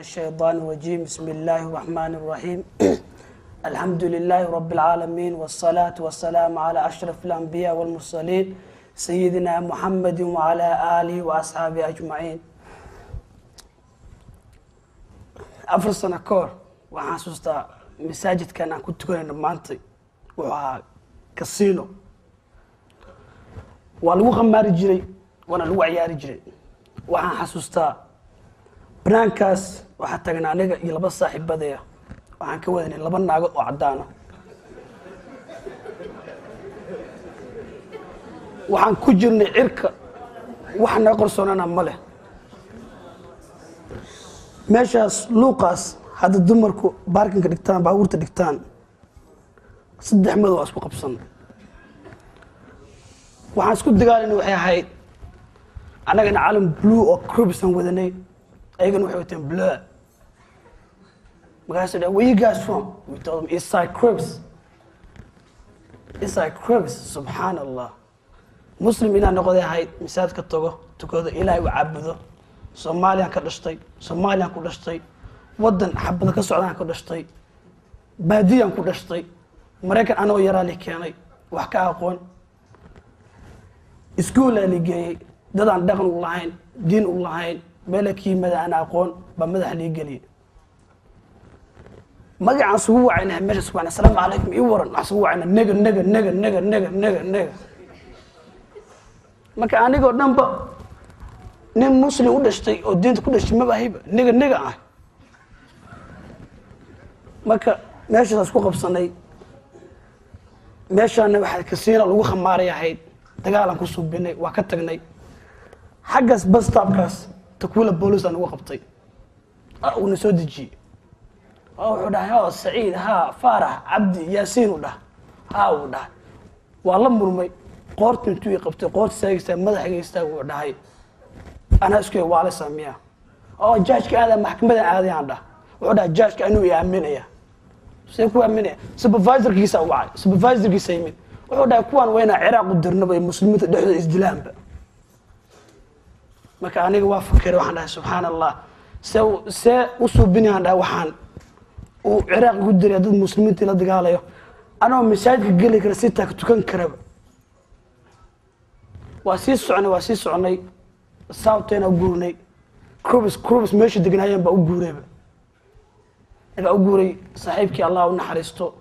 الشيطان الرجيم بسم الله الرحمن الرحيم الحمد لله رب العالمين والصلاة والسلام على أشرف الأنبياء والمرسلين سيدنا محمد وعلى آله وأصحابه أجمعين. أفر سنة كور waxaan xasuustaa masaajidkan aan ku tukanayno maanta waa casino waa lagu qamaari jiray wana lagu ciyaari jiray waxaan xasuustaa brankaas waxa tagnaa aniga iyo laba saaxiibadaya waxaan ka wadanay laba naago oo cadaan ah waxaan ku jirnay cirka wax naga qarsoonana ma leh meeshaas luuqaas هذا الدمركو باركنج دكتان باورت دكتان صدح مدو اسكو قبصن waxaan isku dagaalanay waxay ahayd anagana caalam blue oo crimson wadanay ayagana waxay wataan blue magaas where you guys from we told them Eastside Cribs subhanallah muslim ina noqday ahayd misaadka tago tukada ilaahay u caabudo Soomaaliya ku dhashtay waddan xabada ka socdaan ku dhashtay baadiyan ku dhashtay Mareykan anoo yaraa li keenay wax ka aqoon iskuul la geeyay dadaan dhaqan u lahayn diin u lahayn meelkii madaan aqoon ba madax li galiyay magacaan sugu wacayna meesha subhana salaamu alaykum ii waran sugu wacayna naga marka anigoo dhanba nin muslim u dhashtay oo diinta ku dhashay ma baahiba naga ah marka meeshaas ku qabsanay meeshana waxa casino lagu khamaarey ahayd dagaalan ku suubinay waa ka tagnay xaggas bus stopkaas takuula booliis aan ugu qabtay oo soo dejiyay wuxuu dhahay Saciid Faarax Cabdi Yaasiin u dhahay waa la murmay qoorta intuu qabtay qoorta saagista madaxaysta uu dhahay ana isku waala saamiya judge-ka aada maxkamadda aadayaan wuxuu dhahay judge-ka inuu yaaminaya سيكون مني سوبرفايزر كيسا وعي سوبرفايزر كيسا يمين وحدا كوان وين عراق ودرنا بين مسلمين دحد ازدلام ما كان انيغا وافكر waxaan سبحان الله سو وسو بني aan waxaan oo ciraaq ugu diray dad muslimiinta la dagaalayo anoo masaajidka gali kara si taag tukan karaba waa sii soconay saawteena guurnay crubs meesha degnaayeen ba u guureeba أنا أقولي صاحبك الله ونحرسته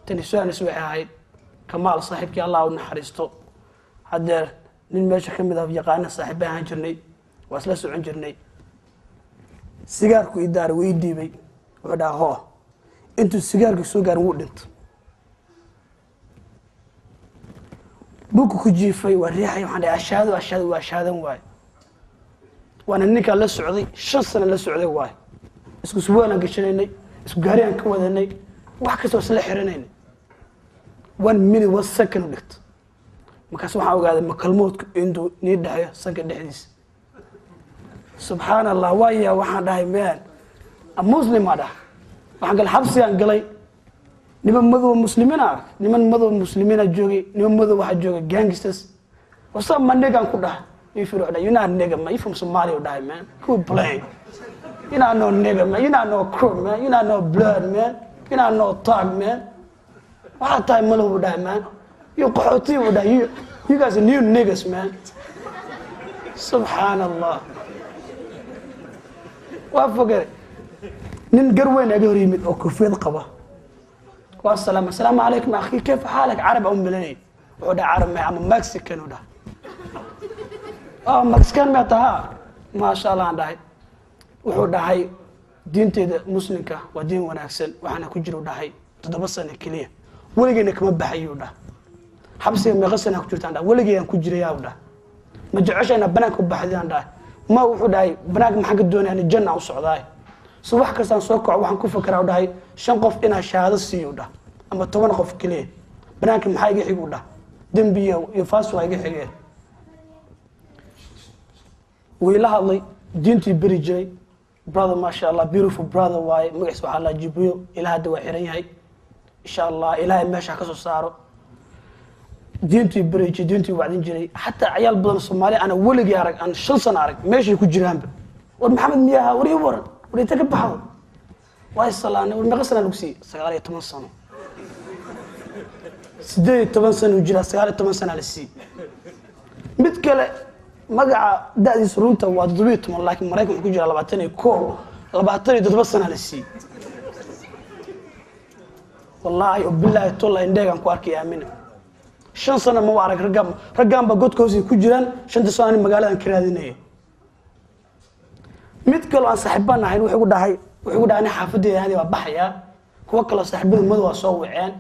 تنسوان سوي هاي كمال صاحبك الله ونحرسته هذا نمشي كم ذا في قانا صاحبه هنجرني واسلسوا عنجرني سيجاركو يدار ويدي بي ودا هو أنتو سيجاركو سوجار ودنت بوكو كجيفي والريحة يوحنا أشهد واي وأنا نيك على السعودي شخصنا للسعودي واي isku suwaana gashanay isku gaariyaan ka wadanay wax ka soo sala xiranay 1 minute was second dhigt markaas waxa ogaaday makalmoodku intuu nii dhaxyo sanka dhexdiis subhanallah waaya waxaan dhahay meel muslim ada waxaan gal xabsiyan galay niman madow muslimiina joogay niman madow waxa joogay gangsters wasab manegan ku dhahay ifiro dhahay you not nigga man you from Somalia dhahay man cool play You know no nigga man, you know no crew man, you know no blood man, you know no talk man. What time malo would die man? You qahoti would die. You guys are new niggas man. Subhanallah. What forget? Nin garweyn aga horimid oo kufid qaba. Wa assalamu alaykum akhi كيف حالك عرب ام بلني. ودا عرب ما ama Mexican ودا. Mexican ma taha. Ma sha Allah ndahay. wuxuu dhahay diinteeda muslimka waa diin wanaagsan waxaana ku jiro dhahay 7 sano kaliya waligeena kama baxayo dhahay xabsiga meeqa sano ku jirtaan dhahay waligeena ku jirayaa dhahay ma jeceshayna banaanka u baxdaan dhahay ma wuxuu dhahay banaanka maxaa ka doonayaan janna u socdaay subax kastaan soo kaco waxaan ku fikiraa dhahay 5 qof inaa shahaado siiyo dhahay ama 10 qof kaliya banaanka maxaa iga xigu dhahay dambiyo iyo faas waa iga xigeen wiila hadlay diintii bari jiray brother mashallah beautiful brother way magaciisa waxa la jibiyo ilaahay dawaa xiran yahay insha Allah ilaahay meesha ka soo saaro diintii bridge diintii wacdin jiray hatta ciyaal badan Soomaali ana waligii arag aan 5 sano arag meesha ku jiraan war maxamed miyaha war وريت كبحوا واي صلانه والمقصنا لوكسي 19 سنه 18 سنه وجرا 19 سنه على السي mid kale magaca daadiis runta waa 17 laakiin Mareykanku ku jira 27 sano la sii wallahi billahi tolla indeegan ku arkay aamina 5 sano ma arag ragam ba godkoosii ku jiraan 5 sano magaaladan ka raadinayay mid kale aan saaxiibanahay wuxuu ku dhahay xaafadeeda waa baxaya kuwa kale saaxiibada mad waa soo waceen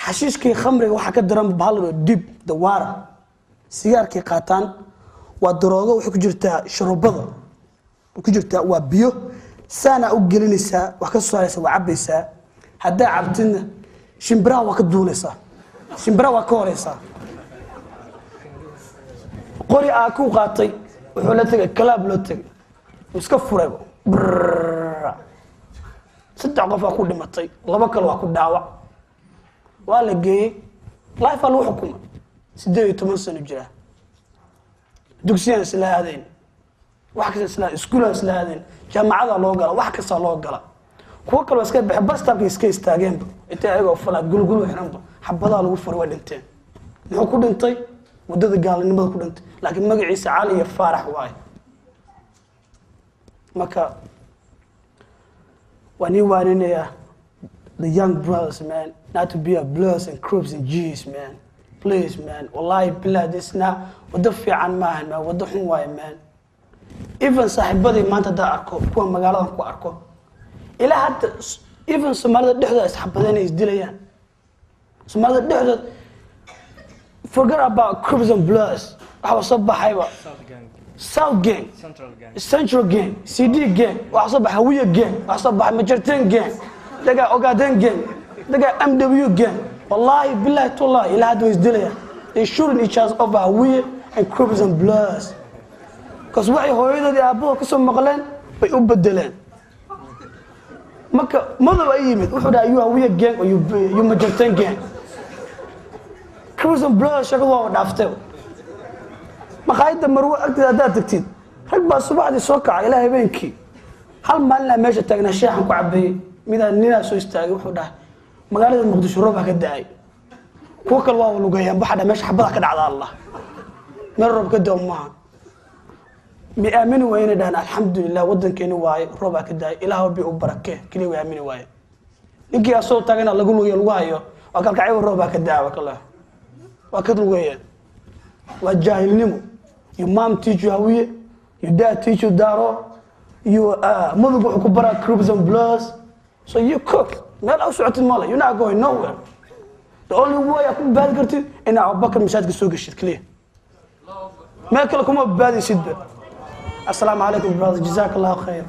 xashiishkii khamriga waxa ka daran bahal dib dawaara sigaarkii qaataan waa daroogo waxay ku jirtaa sharubada ku jirtaa waa biyo saana u gelinaysa wax ka soo saaraysa waa cabaysa hadaa cabtina shimbiraha waa ka duulaysa shimbiraha waa ka horeysa qori aa ku qaatay wuxuu la tagay kalaab loo tagay iska furay saddex qof ku dhimatay laba kale waa ku dhaawac waa la geeyay life lagu xukumay 18 sano jira dugsiyan islaadeen wax kasta isla iskuul islaadeen jaamacada loo gala wax kasta loo gala kuwa kale iska bixi bastabka iska istaageen inta ayagoo falaad gulgul xiranba xabada lagu furay way dhinteen wuxuu ku dhintay wadada gaalnimada ku dhintay laakiin magaciisa Cali iyo Faarax waay maka wani waaninaya the young brothers man not to be a bloods and crips and G's man please man wallahi billah this now wada fiican maahan ma wada xun waay man even saaxiibadii maanta da arko kuwa magaaladan ku arko ila hadda even Soomaalida dhexdooda isxabadeen is dilayaan Soomaalida dhexdooda forget about crips and bloods waxa soo baxayba South gang Central gang CD gang waxa soo baxay Hawiye gang waxa soo baxay Majarteen gang daga Ogaden gang daga MW gang wallahi billahi tullah ila hadu isdilaya they shooting each other over Hawiye and crips and bloods cuz waxay hooyadii aabbo ka soo maqleen bay u bedeleen maka madaba yimid wuxuu dhahay Hawiye gang oo you Majarteen gang crips and bloods shaqo waa dhaaftay maqaayada marwo agteeda tagtid rag baa subaxdii soo kacay ilaa habeenkii hal maalin meesha taagnaa sheexan ku cabay nina soo istaagay wuxuu dhahay magaalada Muqdisho roob ka daay kuwa kale waa lugayaan baxda meesha xabada ka dhacda Allah meel roob ka doomaa mi aamini wayna dhahan alxamdulillah wadankeena waay roob ka daay ilaahu bi u barakee kali way aamini waay ninkii asoo taagana lagu lugayo lagu hayo waa kalkacay roob ka daawa kala waa ka lugayaan waa jaahilnimo your mom teach you Hawiye your dad teach you Daro you mother wuxuu ku baraa crips and bloods so you cook meel aw socotid mala you're not going nowhere the only way you can bad kartid in Abubakar masaajidka soo gashid kaliya ma kale kuma baadisid assalamu alaykum brother jazakallahu khair